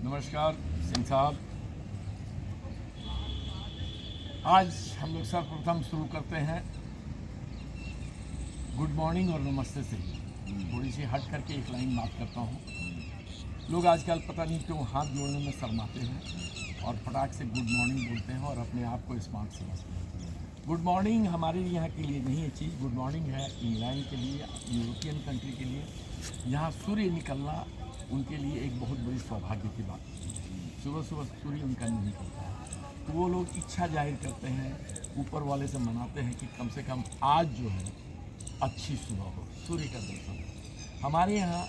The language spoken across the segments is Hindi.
नमस्कार सिंह साहब। आज हम लोग सर्वप्रथम शुरू करते हैं गुड मॉर्निंग और नमस्ते से ही। थोड़ी सी हट करके एक लाइन बात करता हूँ। लोग आजकल पता नहीं क्यों हाथ जोड़ने में शर्माते हैं और फटाक से गुड मॉर्निंग बोलते हैं और अपने आप को स्मार्ट समझते हैं। गुड मॉर्निंग हमारे यहाँ के लिए नहीं है चीज़। गुड मॉर्निंग है इंग्लैंड के लिए, यूरोपियन कंट्री के लिए। यहाँ सूर्य निकलना उनके लिए एक बहुत बड़ी सौभाग्य की बात है। सुबह सुबह सूर्य उनका नहीं निकलता है तो वो लोग इच्छा जाहिर करते हैं, ऊपर वाले से मनाते हैं कि कम से कम आज जो है अच्छी सुबह हो, सूर्य का दर्शन हो। हमारे यहाँ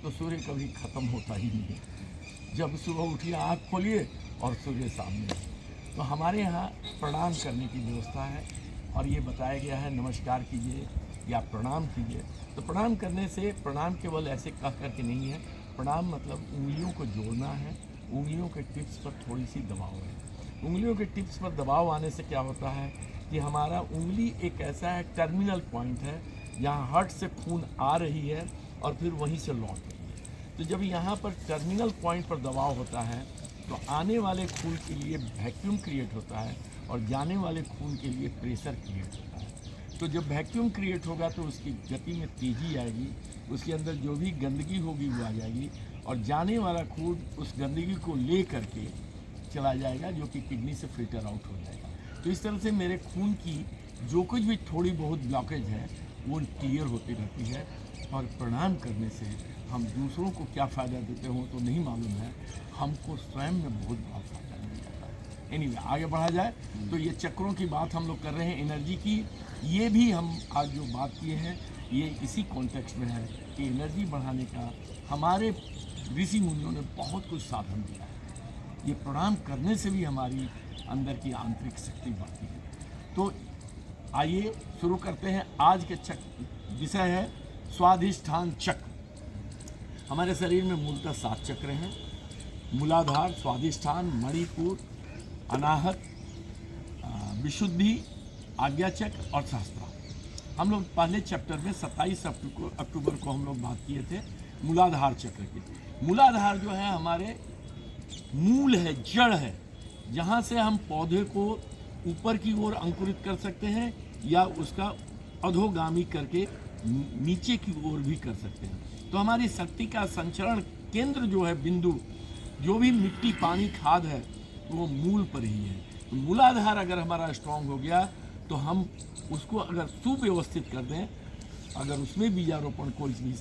तो सूर्य कभी ख़त्म होता ही नहीं है। जब सुबह उठिए आँख खोलिए और सूर्य सामने है। तो हमारे यहाँ प्रणाम करने की व्यवस्था है और ये बताया गया है नमस्कार कीजिए या प्रणाम कीजिए। तो प्रणाम करने से, प्रणाम केवल ऐसे कह करके नहीं है, प्रणाम मतलब उंगलियों को जोड़ना है। उंगलियों के टिप्स पर थोड़ी सी दबाव है। उंगलियों के टिप्स पर दबाव आने से क्या होता है कि हमारा उंगली एक ऐसा है टर्मिनल पॉइंट है जहाँ हार्ट से खून आ रही है और फिर वहीं से लौट रही है। तो जब यहाँ पर टर्मिनल पॉइंट पर दबाव होता है तो आने वाले खून के लिए वैक्यूम क्रिएट होता है और जाने वाले खून के लिए प्रेशर क्रिएट होता है। तो जब वैक्यूम क्रिएट होगा तो उसकी गति में तेज़ी आएगी, उसके अंदर जो भी गंदगी होगी वो आ जाएगी और जाने वाला खून उस गंदगी को ले करके चला जाएगा जो कि किडनी से फिल्टर आउट हो जाएगा। तो इस तरह से मेरे खून की जो कुछ भी थोड़ी बहुत ब्लॉकेज है वो क्लियर होती रहती है। और प्रणाम करने से हम दूसरों को क्या फ़ायदा देते हो तो नहीं मालूम है, हमको स्वयं में बहुत बड़ा फ़ायदा मिल जाता है। एनीवे आगे बढ़ा जाए तो ये चक्रों की बात हम लोग कर रहे हैं, एनर्जी की। ये भी हम आज जो बात किए हैं ये इसी कॉन्टेक्स्ट में है कि एनर्जी बढ़ाने का हमारे ऋषि मुनियों ने बहुत कुछ साधन दिया है। ये प्रणाम करने से भी हमारी अंदर की आंतरिक शक्ति बढ़ती है। तो आइए शुरू करते हैं। आज के विषय है स्वाधिष्ठान चक्र। हमारे शरीर में मूलतः 7 चक्र हैं। मूलाधार, स्वाधिष्ठान, मणिपुर, अनाहत, विशुद्धि, आज्ञा चक्र और सहस्त्रार। हम लोग पहले चैप्टर में 27 अक्टूबर को हम लोग बात किए थे मूलाधार चक्र की। मूलाधार जो है हमारे मूल है, जड़ है, जहाँ से हम पौधे को ऊपर की ओर अंकुरित कर सकते हैं या उसका अधोगामी करके नीचे की ओर भी कर सकते हैं। तो हमारी शक्ति का संचरण केंद्र जो है, बिंदु, जो भी मिट्टी, पानी, खाद है वो मूल पर ही है। तो मूलाधार अगर हमारा स्ट्रांग हो गया तो हम उसको अगर सुव्यवस्थित कर दें, अगर उसमें बीजारोपण कोई भी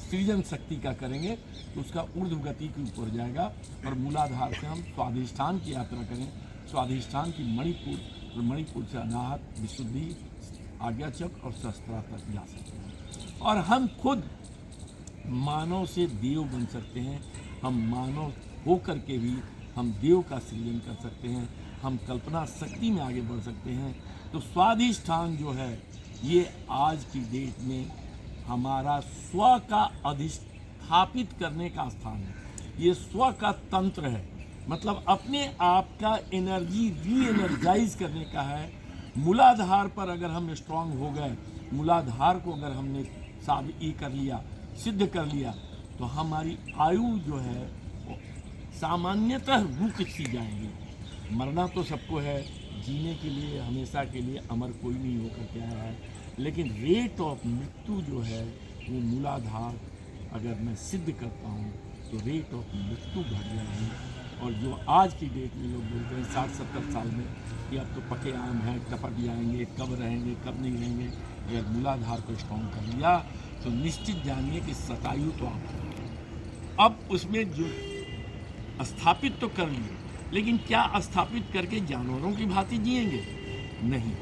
सृजन शक्ति का करेंगे तो उसका ऊर्ध्व गति के ऊपर जाएगा और मूलाधार से हम स्वाधिष्ठान की यात्रा करें। स्वाधिष्ठान की मणिपुर और मणिपुर से अनाहत, विशुद्धि, आज्ञा चक्र और सहस्त्रार तक जा सकते हैं। और हम खुद मानव से देव बन सकते हैं। हम मानव होकर के भी हम देव का सृजन कर सकते हैं। हम कल्पना शक्ति में आगे बढ़ सकते हैं। तो स्वाधिष्ठान जो है ये आज की डेट में हमारा स्व का अधिष्ठापित करने का स्थान है। ये स्व का तंत्र है, मतलब अपने आप का एनर्जी री एनर्जाइज करने का है। मूलाधार पर अगर हम स्ट्रांग हो गए, मूलाधार को अगर हमने साबित कर लिया, सिद्ध कर लिया, तो हमारी आयु जो है सामान्यतः रुक सी जाएगी। मरना तो सबको है, जीने के लिए हमेशा के लिए अमर कोई नहीं होकर के आया है, लेकिन रेट ऑफ मृत्यु जो है वो मूलाधार अगर मैं सिद्ध करता हूँ तो रेट ऑफ मृत्यु घट जाएगी। और जो आज की डेट में लोग बोलते हैं 60-70 साल में कि अब तो पके आम हैं, टपक जाएंगे, कब रहेंगे कब नहीं रहेंगे, अगर मूलाधार को स्ट्रॉन्ग कर लिया तो निश्चित जानिए कि शतायु तो आप अब उसमें जो स्थापित तो कर लिए, लेकिन क्या स्थापित करके जानवरों की भांति जिएंगे? नहीं,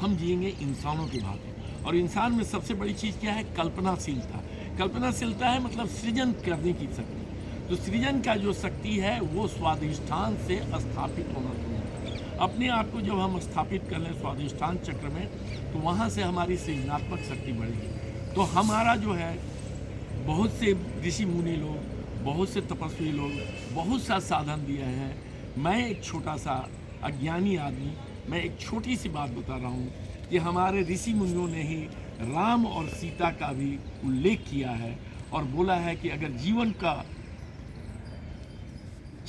हम जिएंगे इंसानों की भांति। और इंसान में सबसे बड़ी चीज़ क्या है? कल्पनाशीलता। कल्पनाशीलता है मतलब सृजन करने की शक्ति। तो सृजन का जो शक्ति है वो स्वाधिष्ठान से स्थापित होना चाहिए। अपने आप को जब हम स्थापित कर लें स्वाधिष्ठान चक्र में तो वहाँ से हमारी सृजनात्मक शक्ति बढ़ेगी। तो हमारा जो है बहुत से ऋषि मुनि लोग, बहुत से तपस्वी लोग बहुत सा साधन दिए हैं। मैं एक छोटा सा अज्ञानी आदमी, मैं एक छोटी सी बात बता रहा हूँ कि हमारे ऋषि मुनियों ने ही राम और सीता का भी उल्लेख किया है और बोला है कि अगर जीवन का